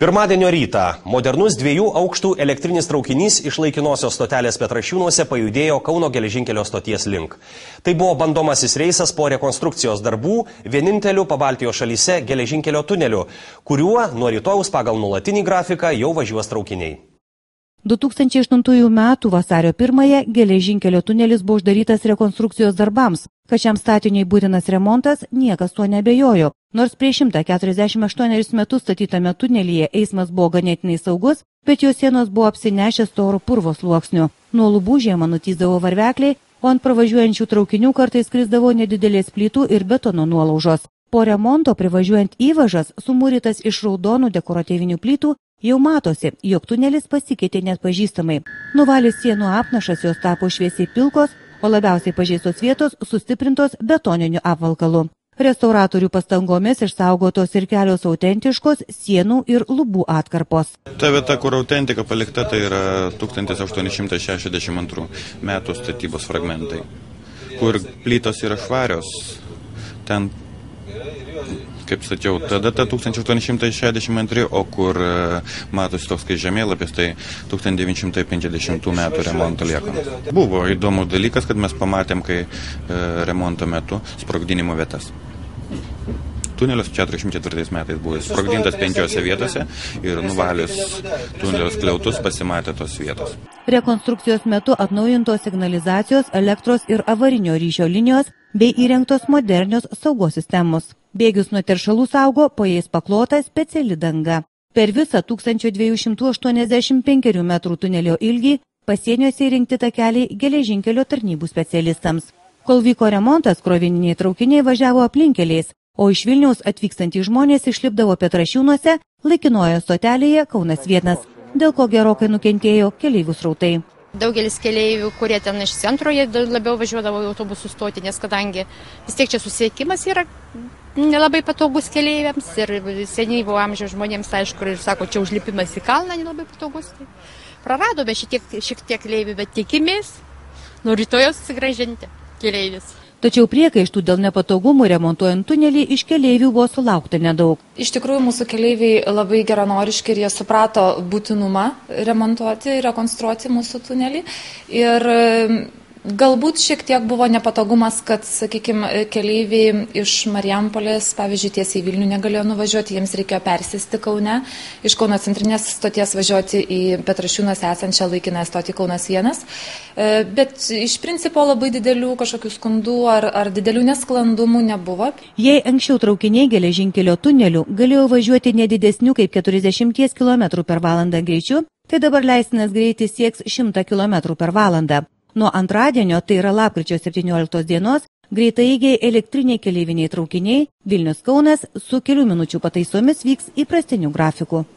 Pirmadienio rytą modernus 2 aukštų elektrinis traukinys iš laikinosios stotelės Petrašiūnuose pajudėjo Kauno geležinkelio stoties link. Tai buvo bandomasis reisas po rekonstrukcijos darbų vieninteliu Pabaltijos šalyse geležinkelio tuneliu, kuriuo nuo rytojaus pagal nuolatinį grafiką jau važiuos traukiniai. 2008 metų vasario 1-ąją geležinkelio tunelis buvo uždarytas rekonstrukcijos darbams. Kad šiam statiniui būtinas remontas, niekas tuo nebejojo. Nors prieš 148 metus statytame tunelyje eismas buvo ganėtinai saugus, bet jo sienos buvo apsinešę storu purvo sluoksniu. Nuo lubų žiemą nutįsdavo varvekliai, o ant pravažiuojančių traukinių kartais krisdavo nedidelės plytų ir betono nuolaužos. Po remonto privažiuojant įvažas, sumūrytas iš raudonų dekoratyvinių plytų, jau matosi, jog tunelis pasikeitė net pažįstamai. Nuvalės sienų apnašas jos tapo šviesiai pilkos, o labiausiai pažeistos vietos sustiprintos betoniniu apvalkalu. Restauratorių pastangomis išsaugotos ir kelios autentiškos sienų ir lubų atkarpos. Ta vieta, kur autentika palikta, tai yra 1862 metų statybos fragmentai, kur plytos yra švarios. Ten, kaip sakiau, tada 1862, o kur matosi toks kai žemėlapis, tai 1950 metų remonto liekanos. Buvo įdomus dalykas, kad mes pamatėm, kai remonto metu sprogdinimo vietas. Tunelis 44 metais buvo sprogdintas 5 vietose ir nuvalius tunelio skliautus pasimatė tos vietos. Rekonstrukcijos metu atnaujintos signalizacijos, elektros ir avarinio ryšio linijos bei įrengtos modernios saugos sistemos. Bėgius nuo teršalų saugo po jais paklota speciali danga. Per visą 1285 metrų tunelio ilgį pasieniuose įrengti takeliai geležinkelio tarnybų specialistams. Kol vyko remontas, krovininiai traukiniai važiavo aplinkeliais, o iš Vilniaus atvykstantys žmonės išlipdavo Petrašiūnuose, laikinoje stotelėje Kaunas 1, dėl ko gerokai nukentėjo keleivių srautai. Daugelis keleivių, kurie ten iš centro, jie labiau važiuodavo į autobusų stotį, nes kadangi vis tiek čia susiekimas yra nelabai patogus keleiviams ir senyvo amžiaus žmonėms, aišku, ir sako, čia užlipimas į kalną nelabai patogus. Tai praradome šiek tiek keleivių, bet tikimės nuo rytojaus susigrąžinti keleivius. Tačiau priekaištų dėl nepatogumų remontuojant tunelį iš keleivių buvo sulaukta nedaug. Iš tikrųjų, mūsų keleiviai labai geranoriški ir jie suprato būtinumą remontuoti ir rekonstruoti mūsų tunelį. Ir galbūt šiek tiek buvo nepatogumas, kad, sakykime, keleiviai iš Marijampolės, pavyzdžiui, tiesiai į Vilnių negalėjo nuvažiuoti, jiems reikėjo persėsti Kaune, iš Kauno centrinės stoties važiuoti į Petrašiūnuose esančią laikinąją stotį Kaunas 1. Bet iš principo labai didelių kažkokių skundų ar didelių nesklandumų nebuvo. Jei anksčiau traukiniai geležinkelio tuneliu galėjo važiuoti nedidesniu kaip 40 km/h greičiu, tai dabar leistinas greitis sieks 100 km/h. Nuo antradienio, tai yra lapkričio 17 dienos, greitaeigiai elektriniai keleiviniai traukiniai Vilnius Kaunas su kelių minučių pataisomis vyks įprastiniu grafiku.